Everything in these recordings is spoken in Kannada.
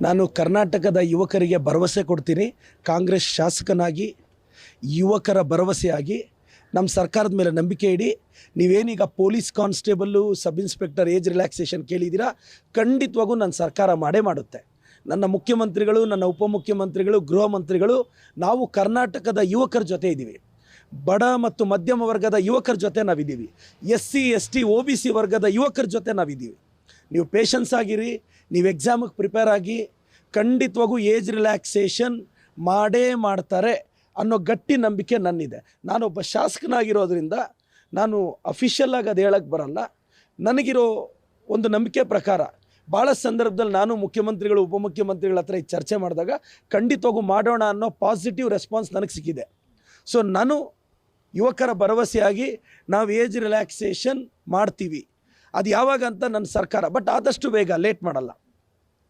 ನಾನು ಕರ್ನಾಟಕದ ಯುವಕರಿಗೆ ಭರವಸೆ ಕೊಡ್ತೀನಿ. ಕಾಂಗ್ರೆಸ್ ಶಾಸಕನಾಗಿ ಯುವಕರ ಭರವಸೆಯಾಗಿ ನಮ್ಮ ಸರ್ಕಾರದ ಮೇಲೆ ನಂಬಿಕೆ ಇಡಿ. ನೀವೇನೀಗ police constable, sub inspector age relaxation ಕೇಳಿದ್ದೀರಾ, ಖಂಡಿತವಾಗೂ ನನ್ನ ಸರ್ಕಾರ ಮಾಡೇ ಮಾಡುತ್ತೆ. ನನ್ನ ಮುಖ್ಯಮಂತ್ರಿಗಳು, ನನ್ನ ಉಪಮುಖ್ಯಮಂತ್ರಿಗಳು, ಗೃಹ ಮಂತ್ರಿಗಳು, ನಾವು ಕರ್ನಾಟಕದ ಯುವಕರ ಜೊತೆ ಇದ್ದೀವಿ. ಬಡ ಮತ್ತು ಮಧ್ಯಮ ವರ್ಗದ ಯುವಕರ ಜೊತೆ ನಾವಿದ್ದೀವಿ. SC ST OBC ವರ್ಗದ ಯುವಕರ ಜೊತೆ ನಾವಿದ್ದೀವಿ. ನೀವು ಪೇಷನ್ಸ್ ಆಗಿರಿ, ನೀವು ಎಕ್ಸಾಮಿಗೆ ಪ್ರಿಪೇರ್ ಆಗಿ, ಖಂಡಿತವಾಗೂ ಏಜ್ ರಿಲ್ಯಾಕ್ಸೇಷನ್ ಮಾಡೇ ಮಾಡ್ತಾರೆ ಅನ್ನೋ ಗಟ್ಟಿ ನಂಬಿಕೆ ನನ್ನಿದೆ. ನಾನೊಬ್ಬ ಶಾಸಕನಾಗಿರೋದ್ರಿಂದ ನಾನು ಅಫಿಷಿಯಲ್ಲಾಗಿ ಅದು ಹೇಳಕ್ಕೆ ಬರಲ್ಲ. ನನಗಿರೋ ಒಂದು ನಂಬಿಕೆ ಪ್ರಕಾರ ಭಾಳ ಸಂದರ್ಭದಲ್ಲಿ ನಾನು ಮುಖ್ಯಮಂತ್ರಿಗಳು, ಉಪಮುಖ್ಯಮಂತ್ರಿಗಳ ಹತ್ರ ಈ ಚರ್ಚೆ ಮಾಡಿದಾಗ ಖಂಡಿತವಾಗೂ ಮಾಡೋಣ ಅನ್ನೋ ಪಾಸಿಟಿವ್ ರೆಸ್ಪಾನ್ಸ್ ನನಗೆ ಸಿಕ್ಕಿದೆ. ಸೊ ನಾನು ಯುವಕರ ಭರವಸೆಯಾಗಿ ನಾವು ಏಜ್ ರಿಲ್ಯಾಕ್ಸೇಷನ್ ಮಾಡ್ತೀವಿ. ಅದು ಯಾವಾಗ ಅಂತ ನನ್ನ ಸರ್ಕಾರ, ಬಟ್ ಆದಷ್ಟು ಬೇಗ, ಲೇಟ್ ಮಾಡಲ್ಲ.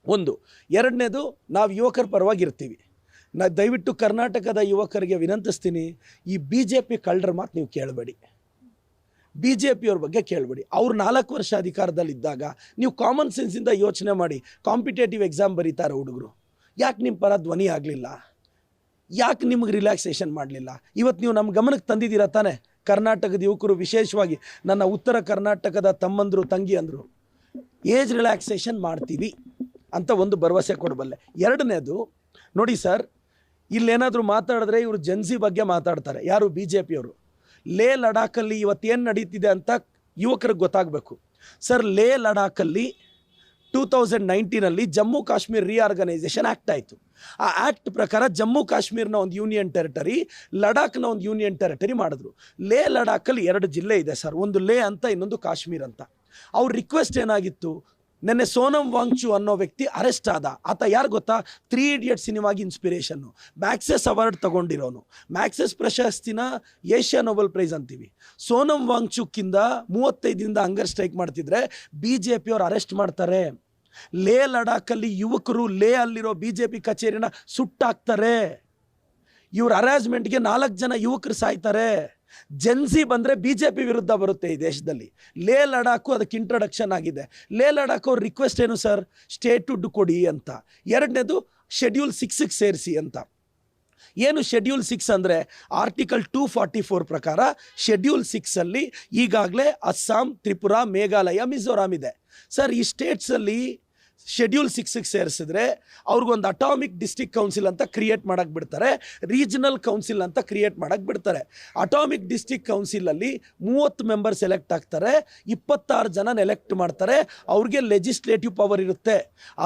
ಒಂದು. ಎರಡನೇದು, ನಾವು ಯುವಕರ ಪರವಾಗಿರ್ತೀವಿ. ದಯವಿಟ್ಟು ಕರ್ನಾಟಕದ ಯುವಕರಿಗೆ ವಿನಂತಿಸ್ತೀನಿ, ಈ BJP ಕಳ್ಳರ ಮಾತು ನೀವು ಕೇಳಬೇಡಿ. BJPಯವ್ರ ಬಗ್ಗೆ ಕೇಳಬೇಡಿ. ಅವ್ರು 4 ವರ್ಷ ಅಧಿಕಾರದಲ್ಲಿದ್ದಾಗ ನೀವು ಕಾಮನ್ ಸೆನ್ಸಿಂದ ಯೋಚನೆ ಮಾಡಿ. ಕಾಂಪಿಟೇಟಿವ್ ಎಕ್ಸಾಮ್ ಬರೀತಾರೆ ಹುಡುಗರು, ಯಾಕೆ ನಿಮ್ಮ ಪರ ಧ್ವನಿ ಆಗಲಿಲ್ಲ? ಯಾಕೆ ನಿಮಗೆ ರಿಲ್ಯಾಕ್ಸೇಷನ್ ಮಾಡಲಿಲ್ಲ? ಇವತ್ತು ನೀವು ನಮ್ಮ ಗಮನಕ್ಕೆ ತಂದಿದ್ದೀರಾ ತಾನೆ? ಕರ್ನಾಟಕದ ಯುವಕರು, ವಿಶೇಷವಾಗಿ ನನ್ನ ಉತ್ತರ ಕರ್ನಾಟಕದ ತಮ್ಮಂದರು, ತಂಗಿಯಂದರು, ಏಜ್ ರಿಲ್ಯಾಕ್ಸೇಷನ್ ಮಾಡ್ತೀವಿ ಅಂತ ಒಂದು ಭರವಸೆ ಕೊಡಬಲ್ಲೆ. ಎರಡನೇದು, ನೋಡಿ ಸರ್, ಇಲ್ಲೇನಾದರೂ ಮಾತಾಡಿದ್ರೆ ಇವರು ಜನ್ಸಿ ಬಗ್ಗೆ ಮಾತಾಡ್ತಾರೆ. ಯಾರು? BJPಯವರು. ಲೇ ಲಡಾಖಲ್ಲಿ ಇವತ್ತೇನು ನಡೀತಿದೆ ಅಂತ ಯುವಕರಿಗೆ ಗೊತ್ತಾಗಬೇಕು. ಸರ್, ಲೇ ಲಡಾಖಲ್ಲಿ 2019 ಜಮ್ಮು ಕಾಶ್ಮೀರ್ ರೀಆರ್ಗನೈಸೇಷನ್ ಆ್ಯಕ್ಟ್ ಆಯಿತು. ಆ ಆ್ಯಕ್ಟ್ ಪ್ರಕಾರ ಜಮ್ಮು ಕಾಶ್ಮೀರ್ನ ಒಂದು ಯೂನಿಯನ್ ಟೆರಿಟರಿ, ಲಡಾಖ್ನ ಒಂದು ಯೂನಿಯನ್ ಟೆರಿಟರಿ ಮಾಡಿದ್ರು. ಲೇ ಲಡಾಖಲ್ಲಿ 2 ಜಿಲ್ಲೆ ಇದೆ ಸರ್, ಒಂದು ಲೇ ಅಂತ, ಇನ್ನೊಂದು ಕಾಶ್ಮೀರ್ ಅಂತ. ಅವ್ರ ರಿಕ್ವೆಸ್ಟ್ ಏನಾಗಿತ್ತು? ನೆನ್ನೆ ಸೋನಮ್ ವಾಂಗ್ಚು ಅನ್ನೋ ವ್ಯಕ್ತಿ ಅರೆಸ್ಟ್ ಆದ. ಆತ ಯಾರು ಗೊತ್ತಾ? 3 Idiots ಸಿನಿಮಾಗಿ ಇನ್ಸ್ಪಿರೇಷನ್ನು, ಮ್ಯಾಕ್ಸೆಸ್ ಅವಾರ್ಡ್ ತಗೊಂಡಿರೋನು. ಮ್ಯಾಕ್ಸೆಸ್ ಪ್ರಶಸ್ತಿನ ಏಷ್ಯಾ ನೊಬೆಲ್ ಪ್ರೈಸ್ ಅಂತೀವಿ. ಸೋನಮ್ ವಾಂಗ್ಚುಕ್ಕಿಂದ 35 ದಿನದ ಹಂಗರ್ ಸ್ಟ್ರೈಕ್ ಮಾಡ್ತಿದ್ರೆ BJPಯವ್ರು ಅರೆಸ್ಟ್ ಮಾಡ್ತಾರೆ. ಲೇ ಲಡಾಖಲ್ಲಿ ಯುವಕರು ಲೇ ಅಲ್ಲಿರೋ BJP ಕಚೇರಿನ ಸುಟ್ಟಾಕ್ತಾರೆ. ಇವ್ರ ಹರಾಸ್ಮೆಂಟ್ಗೆ 4 ಜನ ಯುವಕರು ಸಾಯ್ತಾರೆ. ಜೆನ್ಸಿ ಬಂದರೆ BJP ವಿರುದ್ಧ ಬರುತ್ತೆ ಈ ದೇಶದಲ್ಲಿ. ಲೇ ಲಡಾಖು ಅದಕ್ಕೆ ಇಂಟ್ರೊಡಕ್ಷನ್ ಆಗಿದೆ. ಲೇ ಲಡಾಖ್ ಅವ್ರ ರಿಕ್ವೆಸ್ಟ್ ಏನು ಸರ್? ಸ್ಟೇಟ್ಹುಡ್ ಕೊಡಿ ಅಂತ. ಎರಡನೇದು, ಶೆಡ್ಯೂಲ್ 6ಗೆ ಸೇರಿಸಿ ಅಂತ. ಏನು ಶೆಡ್ಯೂಲ್ 6 ಅಂದರೆ? ಆರ್ಟಿಕಲ್ 244 ಪ್ರಕಾರ ಶೆಡ್ಯೂಲ್ 6ಅಲ್ಲಿ ಈಗಾಗಲೇ ಅಸ್ಸಾಂ, ತ್ರಿಪುರಾ, ಮೇಘಾಲಯ, ಮಿಜೋರಾಂ ಇದೆ. ಸರ್, ಈ ಸ್ಟೇಟ್ಸಲ್ಲಿ ಶೆಡ್ಯೂಲ್ 6ಗೆ ಸೇರಿಸಿದ್ರೆ ಅವ್ರಿಗೊಂದು ಅಟಾಮಿಕ್ ಡಿಸ್ಟ್ರಿಕ್ಟ್ ಕೌನ್ಸಿಲ್ ಅಂತ ಕ್ರಿಯೇಟ್ ಮಾಡೋಕ್ಕೆ ಬಿಡ್ತಾರೆ, ರೀಜನಲ್ ಕೌನ್ಸಿಲ್ ಅಂತ ಕ್ರಿಯೇಟ್ ಮಾಡೋಕ್ಕೆ ಬಿಡ್ತಾರೆ. ಅಟಾಮಿಕ್ ಡಿಸ್ಟ್ರಿಕ್ಟ್ ಕೌನ್ಸಿಲಲ್ಲಿ 30 ಮೆಂಬರ್ಸ್ ಎಲೆಕ್ಟ್ ಆಗ್ತಾರೆ, 26 ಜನ ಎಲೆಕ್ಟ್ ಮಾಡ್ತಾರೆ, ಅವ್ರಿಗೆ ಲೆಜಿಸ್ಲೇಟಿವ್ ಪವರ್ ಇರುತ್ತೆ.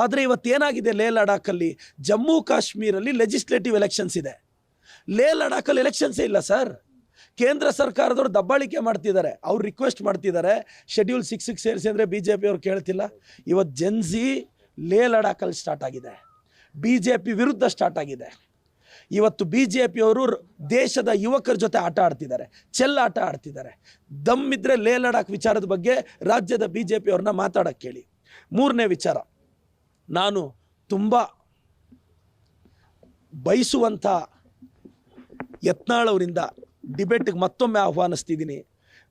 ಆದರೆ ಇವತ್ತೇನಾಗಿದೆ ಲೇ ಲಡಾಖಲ್ಲಿ? ಜಮ್ಮು ಕಾಶ್ಮೀರಲ್ಲಿ ಲೆಜಿಸ್ಲೇಟಿವ್ ಎಲೆಕ್ಷನ್ಸ್ ಇದೆ, ಲೇ ಲಡಾಖಲ್ಲಿ ಎಲೆಕ್ಷನ್ಸೇ ಇಲ್ಲ ಸರ್. ಕೇಂದ್ರ ಸರ್ಕಾರದವ್ರು ದಬ್ಬಾಳಿಕೆ ಮಾಡ್ತಿದ್ದಾರೆ. ಅವ್ರು ರಿಕ್ವೆಸ್ಟ್ ಮಾಡ್ತಿದ್ದಾರೆ ಶೆಡ್ಯೂಲ್ 6ಗೆ ಸೇರಿಸಿ ಅಂದರೆ BJPಯವ್ರು ಕೇಳ್ತಿಲ್ಲ. ಇವತ್ತು ಜೆನ್ಸಿ ಲೇ ಲಡಾಖಲ್ಲಿ ಸ್ಟಾರ್ಟ್ ಆಗಿದೆ, BJP ವಿರುದ್ಧ ಸ್ಟಾರ್ಟ್ ಆಗಿದೆ. ಇವತ್ತು BJPಯವರು ದೇಶದ ಯುವಕರ ಜೊತೆ ಆಟ ಆಡ್ತಿದ್ದಾರೆ, ಚೆಲ್ಲಾಟ ಆಡ್ತಿದ್ದಾರೆ. ದಮ್ಮಿದ್ರೆ ಲೇ ಲಡಾಖ್ ವಿಚಾರದ ಬಗ್ಗೆ ರಾಜ್ಯದ BJPಯವ್ರನ್ನ ಮಾತಾಡೋಕ್ಕೆ ಕೇಳಿ. ಮೂರನೇ ವಿಚಾರ, ನಾನು ತುಂಬ ಬಯಸುವಂಥ ಯತ್ನಾಳ್ ಅವರಿಂದ ಡಿಬೇಟ್ಗೆ ಮತ್ತೊಮ್ಮೆ ಆಹ್ವಾನಿಸ್ತಿದ್ದೀನಿ.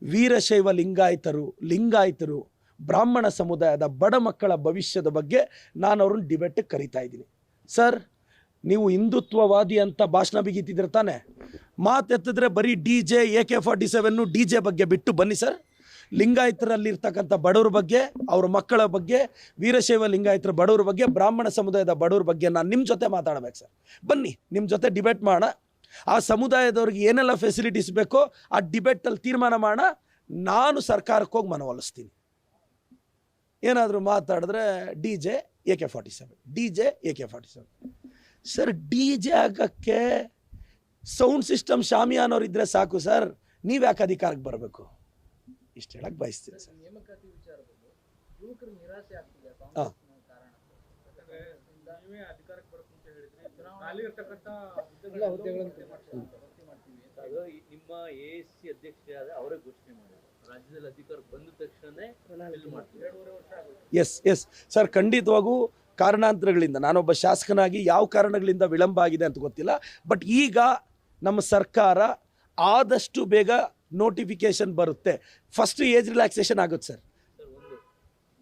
ವೀರಶೈವ ಲಿಂಗಾಯತರು, ಬ್ರಾಹ್ಮಣ ಸಮುದಾಯದ ಬಡ ಮಕ್ಕಳ ಭವಿಷ್ಯದ ಬಗ್ಗೆ ನಾನು ಅವ್ರನ್ನ ಡಿಬೇಟಿಗೆ ಕರಿತಾ ಇದ್ದೀನಿ. ಸರ್, ನೀವು ಹಿಂದುತ್ವವಾದಿ ಅಂತ ಭಾಷಣ ಬಿಗಿತಿದ್ರೆ ತಾನೆ, ಮಾತೆತ್ತಿದ್ರೆ ಬರೀ DJ, AK-47 DJ ಬಗ್ಗೆ ಬಿಟ್ಟು ಬನ್ನಿ ಸರ್. ಲಿಂಗಾಯತರಲ್ಲಿರ್ತಕ್ಕಂಥ ಬಡವ್ರ ಬಗ್ಗೆ, ಅವ್ರ ಮಕ್ಕಳ ಬಗ್ಗೆ, ವೀರಶೈವ ಲಿಂಗಾಯತರ ಬಡವ್ರ ಬಗ್ಗೆ, ಬ್ರಾಹ್ಮಣ ಸಮುದಾಯದ ಬಡವ್ರ ಬಗ್ಗೆ ನಾನು ನಿಮ್ಮ ಜೊತೆ ಮಾತಾಡಬೇಕು ಸರ್. ಬನ್ನಿ, ನಿಮ್ಮ ಜೊತೆ ಡಿಬೇಟ್ ಮಾಡೋಣ. ಆ ಸಮುದಾಯದವ್ರಿಗೆ ಏನೆಲ್ಲ ಫೆಸಿಲಿಟೀಸ್ ಬೇಕೋ ಆ ಡಿಬೇಟಲ್ಲಿ ತೀರ್ಮಾನ ಮಾಡೋಣ. ನಾನು ಸರ್ಕಾರಕ್ಕೆ ಹೋಗಿ ಮನವೊಲಿಸ್ತೀನಿ. ಏನಾದರೂ ಮಾತಾಡಿದ್ರೆ DJ, AK-47 ಸರ್. DJ ಆಗೋಕ್ಕೆ ಸೌಂಡ್ ಸಿಸ್ಟಮ್ ಶಾಮಿಯಾನವ್ರು ಇದ್ದರೆ ಸಾಕು ಸರ್. ನೀವು ಯಾಕೆ ಅಧಿಕಾರಕ್ಕೆ ಬರಬೇಕು? ಇಷ್ಟು ಹೇಳಕ್ಕೆ ಬಯಸ್ತೀನಿ ಸರ್. ಹಾಂ, ನಿಮ್ಮ ASC ಅಧ್ಯಕ್ಷರಾದ ಅವರೇ ಘೋಷಣೆ ಮಾಡಿದ್ರು, ರಾಜ್ಯದಲ್ಲಿ ಅಧಿಕಾರ ಬಂದ ತಕ್ಷಣ. ಎಸ್ ಸರ್, ಖಂಡಿತವಾಗೂ ಕಾರಣಾಂತರಗಳಿಂದ, ನಾನೊಬ್ಬ ಶಾಸಕನಾಗಿ ಯಾವ ಕಾರಣಗಳಿಂದ ವಿಳಂಬ ಆಗಿದೆ ಅಂತ ಗೊತ್ತಿಲ್ಲ. ಬಟ್ ಈಗ ನಮ್ಮ ಸರ್ಕಾರ ಆದಷ್ಟು ಬೇಗ ನೋಟಿಫಿಕೇಶನ್ ಬರುತ್ತೆ. ಫಸ್ಟ್ ಏಜ್ ರಿಲ್ಯಾಕ್ಸೇಷನ್ ಆಗುತ್ತೆ ಸರ್. ಒಂದು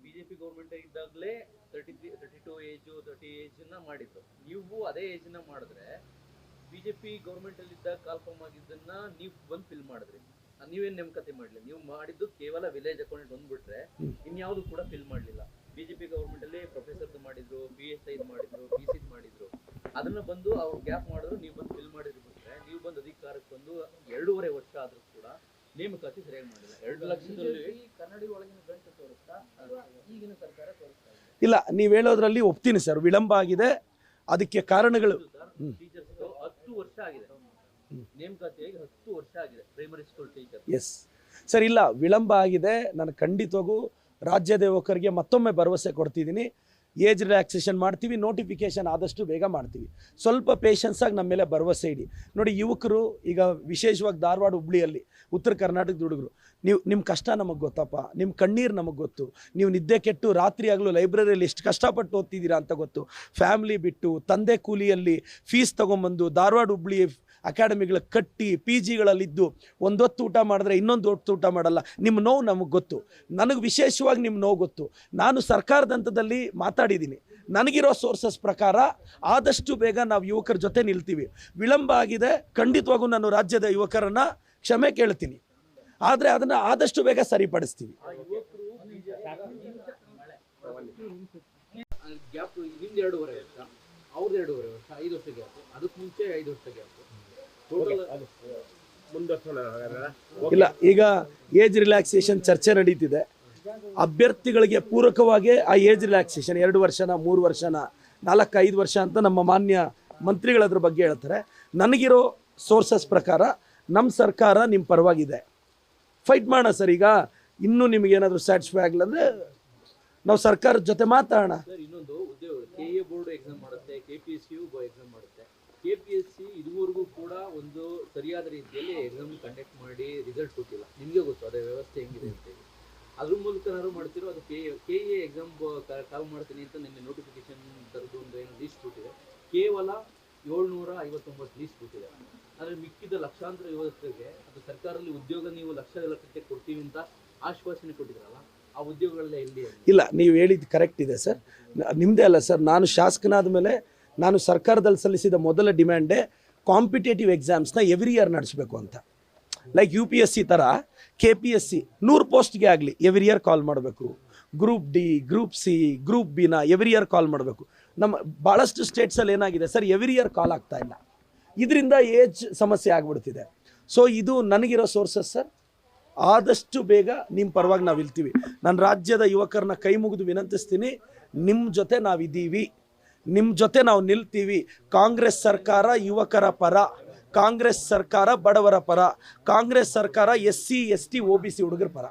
BJP ಗೌರ್ಮೆಂಟ್ ಇದ್ದಾಗಲೇ 32 ಏಜು 30 ಏಜ್ನ ಮಾಡಿದ್ರು. ನೀವು ಅದೇ ಏಜ್ನ ಮಾಡಿದ್ರೆ ಬಿಜೆಪಿ ಗೌರ್ಮೆಂಟ್ ಅಲ್ಲಿ ಇದ್ದಾಗ ಕಾಲ್ಫಾರ್ಮ್ ಆಗಿದ್ದನ್ನ ನೀವು ಬಂದು ಫಿಲ್ ಮಾಡಿದ್ರಿ. ನೀವೇನ್ ನೇಮಕಾತಿ ಮಾಡಲಿಲ್ಲ, ನೀವು ಮಾಡಿದ್ದು ಕೇವಲ ವಿಲೇಜ್ ಅಕೌಂಟ್ ಬಂದ್ಬಿಟ್ರೆ ಇನ್ಯಾವುದು ಕೂಡ ಫಿಲ್ ಮಾಡಲಿಲ್ಲ. ಬಿಜೆಪಿ ಗೌರ್ಮೆಂಟ್ ಅಲ್ಲಿ ಪ್ರೊಫೆಸರ್ ಮಾಡಿದ್ರು, PSI ಮಾಡಿದ್ರು, PC ಮಾಡಿದ್ರು, ಅದನ್ನ ಬಂದು ಅವ್ರು ಗ್ಯಾಪ್ ಮಾಡಿದ್ರು, ನೀವು ಬಂದು ಫಿಲ್ ಮಾಡಿದ್ರು. ಬಿಟ್ರೆ ನೀವು ಬಂದು ಅಧಿಕಾರಕ್ಕೆ ಬಂದು 2.5 ವರ್ಷ ಆದ್ರೂ ಕೂಡ ನೇಮಕಾತಿ ಸರಿಯಾಗಿ ಮಾಡಿಲ್ಲ. 2 ಲಕ್ಷದಲ್ಲಿ ಕನ್ನಡಿ ಒಳಗಿನ ಗಂಟು ತೋರಿಸ್ತಾ ಈಗಿನ ಸರ್ಕಾರ ತೋರಿಸ್ತಾ ಇದೆ. ಇಲ್ಲ, ನೀವು ಹೇಳೋದ್ರಲ್ಲಿ ಒಪ್ತೀನಿ ಸರ್, ವಿಳಂಬ ಆಗಿದೆ. ಅದಕ್ಕೆ ಕಾರಣಗಳು ಟೀಚರ್ಸ್ 10 ವರ್ಷ ಆಗಿದೆ ನೇಮಕಾತಿಯಾಗಿ, 10 ವರ್ಷ ಆಗಿದೆ primary school teacher. Yes sir, ಇಲ್ಲ ವಿಳಂಬ ಆಗಿದೆ. ನಾನು ಖಂಡಿತವಾಗೂ ರಾಜ್ಯದ ಯುವಕರಿಗೆ ಮತ್ತೊಮ್ಮೆ ಭರವಸೆ ಕೊಡ್ತಿದ್ದೀನಿ. ಏಜ್ ರಿಲ್ಯಾಕ್ಸೇಷನ್ ಮಾಡ್ತೀವಿ, ನೋಟಿಫಿಕೇಶನ್ ಆದಷ್ಟು ಬೇಗ ಮಾಡ್ತೀವಿ. ಸ್ವಲ್ಪ ಪೇಷನ್ಸಾಗಿ ನಮ್ಮ ಮೇಲೆ ಭರವಸೆ ಇಡಿ. ನೋಡಿ, ಯುವಕರು ಈಗ ವಿಶೇಷವಾಗಿ ಧಾರವಾಡ, ಹುಬ್ಳಿಯಲ್ಲಿ ಉತ್ತರ ಕರ್ನಾಟಕದ ಹುಡುಗರು, ನಿಮ್ಮ ಕಷ್ಟ ನಮಗೆ ಗೊತ್ತಪ್ಪ, ನಿಮ್ಮ ಕಣ್ಣೀರು ನಮಗೆ ಗೊತ್ತು. ನೀವು ನಿದ್ದೆ ಕೆಟ್ಟು ರಾತ್ರಿ ಆಗಲೂ ಲೈಬ್ರರಿಯಲ್ಲಿ ಎಷ್ಟು ಕಷ್ಟಪಟ್ಟು ಓದ್ತಿದ್ದೀರಾ ಅಂತ ಗೊತ್ತು. ಫ್ಯಾಮ್ಲಿ ಬಿಟ್ಟು ತಂದೆ ಕೂಲಿಯಲ್ಲಿ ಫೀಸ್ ತೊಗೊಂಬಂದು ಧಾರವಾಡ, ಹುಬ್ಳಿ ಅಕಾಡೆಮಿಗಳ ಕಟ್ಟಿ PGಗಳಲ್ಲಿದ್ದು ಒಂದೊತ್ತು ಊಟ ಮಾಡಿದ್ರೆ ಇನ್ನೊಂದು ಹೊತ್ತು ಊಟ ಮಾಡಲ್ಲ. ನಿಮ್ಮ ನೋವು ನಮಗೆ ಗೊತ್ತು, ನನಗೆ ವಿಶೇಷವಾಗಿ ನಿಮ್ಮ ನೋವು ಗೊತ್ತು. ನಾನು ಸರ್ಕಾರದ ಹಂತದಲ್ಲಿ ಮಾತಾಡಿದ್ದೀನಿ. ನನಗಿರೋ ಸೋರ್ಸಸ್ ಪ್ರಕಾರ ಆದಷ್ಟು ಬೇಗ ನಾವು ಯುವಕರ ಜೊತೆ ನಿಲ್ತೀವಿ. ವಿಳಂಬ ಆಗಿದೆ, ಖಂಡಿತವಾಗೂ ನಾನು ರಾಜ್ಯದ ಯುವಕರನ್ನು ಕ್ಷಮೆ ಕೇಳ್ತೀನಿ. ಆದರೆ ಅದನ್ನು ಆದಷ್ಟು ಬೇಗ ಸರಿಪಡಿಸ್ತೀವಿ. ಗ್ಯಾಪ್ ನಿಮ್ದು 2.5 ವರ್ಷ, ಅವ್ರದ್ದು 2.5 ವರ್ಷ, 5 ವರ್ಷ ಗ್ಯಾಪ್. ಅದಕ್ಕೆ ಮುಂಚೆ 5 ವರ್ಷ ಗ್ಯಾಪ್. ಇಲ್ಲ, ಈಗ ಏಜ್ ರಿಲ್ಯಾಕ್ಸೇಷನ್ ಚರ್ಚೆ ನಡೀತಿದೆ. ಅಭ್ಯರ್ಥಿಗಳಿಗೆ ಪೂರಕವಾಗಿ ಆ ಏಜ್ ರಿಲ್ಯಾಕ್ಸೇಷನ್ 2 ವರ್ಷನ, 3 ವರ್ಷನ, 4-5 ವರ್ಷ ಅಂತ ನಮ್ಮ ಮಾನ್ಯ ಮಂತ್ರಿಗಳು ಅದ್ರ ಬಗ್ಗೆ ಹೇಳ್ತಾರೆ. ನನಗಿರೋ ಸೋರ್ಸಸ್ ಪ್ರಕಾರ ನಮ್ಮ ಸರ್ಕಾರ ನಿಮ್ಮ ಪರವಾಗಿದೆ. ಫೈಟ್ ಮಾಡೋಣ ಸರ್. ಈಗ ಇನ್ನೂ ನಿಮಗೇನಾದರೂ ಸ್ಯಾಟಿಸ್ಫೈ ಆಗಿಲ್ಲ ಅಂದರೆ ನಾವು ಸರ್ಕಾರದ ಜೊತೆ ಮಾತಾಡೋಣ. ಸರ್, ಇನ್ನೊಂದು ಉದ್ಯೋಗ KA ಬೋರ್ಡ್ ಎಕ್ಸಾಮ್ ಮಾಡುತ್ತೆ, KPSCU ಎಕ್ಸಾಮ್ ಮಾಡುತ್ತೆ. KPSC ಇದುವರೆಗೂ ಕೂಡ ಒಂದು ಸರಿಯಾದ ರೀತಿಯಲ್ಲಿ ಎಕ್ಸಾಮ್ ಕಂಡಕ್ಟ್ ಮಾಡಿ ರಿಸಲ್ಟ್ ಕೊಟ್ಟಿಲ್ಲ. ನಿಮಗೆ ಗೊತ್ತು ಅದೇ ವ್ಯವಸ್ಥೆ ಹೆಂಗಿದೆ ಅಂತ ಹೇಳಿ. ಅದ್ರ ಮೂಲಕ ಏನಾದ್ರು ಮಾಡ್ತಿರೋ ಅದು KA ಎಕ್ಸಾಮ್ ಕಾಲ್ ಮಾಡ್ತೀನಿ ಅಂತ ನಿನ್ನೆ ನೋಟಿಫಿಕೇಶನ್ ತರದು ಒಂದು ಏನು ಲೀಸ್ಟ್ ಕೊಟ್ಟಿದೆ. ಕೇವಲ 759 ಲೀಸ್ಟ್ ಕೊಟ್ಟಿದೆ. ಆದರೆ ಮಿಕ್ಕಿದ ಲಕ್ಷಾಂತರ ಯುವಕರಿಗೆ ಅದು ಸರ್ಕಾರದಲ್ಲಿ ಉದ್ಯೋಗ ನೀವು ಲಕ್ಷಕ್ಕೆ ಕೊಡ್ತೀವಿ ಅಂತ ಆಶ್ವಾಸನೆ ಕೊಟ್ಟಿದ್ರಲ್ಲ, ಆ ಉದ್ಯೋಗಗಳೆಲ್ಲ ಎಲ್ಲಿ? ಇಲ್ಲ, ನೀವು ಹೇಳಿದ್ದು ಕರೆಕ್ಟ್ ಇದೆ ಸರ್. ನಿಮ್ಮದೇ ಅಲ್ಲ ಸರ್, ನಾನು ಶಾಸಕನಾದ ಮೇಲೆ ನಾನು ಸರ್ಕಾರದಲ್ಲಿ ಸಲ್ಲಿಸಿದ ಮೊದಲ ಡಿಮ್ಯಾಂಡೇ ಕಾಂಪಿಟೇಟಿವ್ ಎಕ್ಸಾಮ್ಸ್ನ ಎವ್ರಿ ಇಯರ್ ನಡೆಸಬೇಕು ಅಂತ. ಲೈಕ್ UPSC ಥರ KPSC 100 ಪೋಸ್ಟ್ಗೆ ಆಗಲಿ ಎವ್ರಿ ಇಯರ್ ಕಾಲ್ ಮಾಡಬೇಕು. Group D, group C, group Bನ ಎವ್ರಿ ಇಯರ್ ಕಾಲ್ ಮಾಡಬೇಕು. ನಮ್ಮ ಭಾಳಷ್ಟು ಸ್ಟೇಟ್ಸಲ್ಲಿ ಏನಾಗಿದೆ ಸರ್, ಎವ್ರಿ ಇಯರ್ ಕಾಲ್ ಆಗ್ತಾ ಇಲ್ಲ. ಇದರಿಂದ ಏಜ್ ಸಮಸ್ಯೆ ಆಗಿಬಿಡ್ತಿದೆ. ಸೊ ಇದು ನನಗಿರೋ ಸೋರ್ಸಸ್ ಸರ್. ಆದಷ್ಟು ಬೇಗ ನಿಮ್ಮ ಪರವಾಗಿ ನಾವು ಇಲ್ತೀವಿ. ನಾನು ರಾಜ್ಯದ ಯುವಕರನ್ನ ಕೈ ಮುಗಿದು ವಿನಂತಿಸ್ತೀನಿ, ನಿಮ್ಮ ಜೊತೆ ನಾವಿದ್ದೀವಿ, ನಿಮ್ಮ ಜೊತೆ ನಾವು ನಿಲ್ತೀವಿ. ಕಾಂಗ್ರೆಸ್ ಸರ್ಕಾರ ಯುವಕರ ಪರ, ಕಾಂಗ್ರೆಸ್ ಸರ್ಕಾರ ಬಡವರ ಪರ, ಕಾಂಗ್ರೆಸ್ ಸರ್ಕಾರ SC ST OBC ಹುಡುಗರ ಪರ.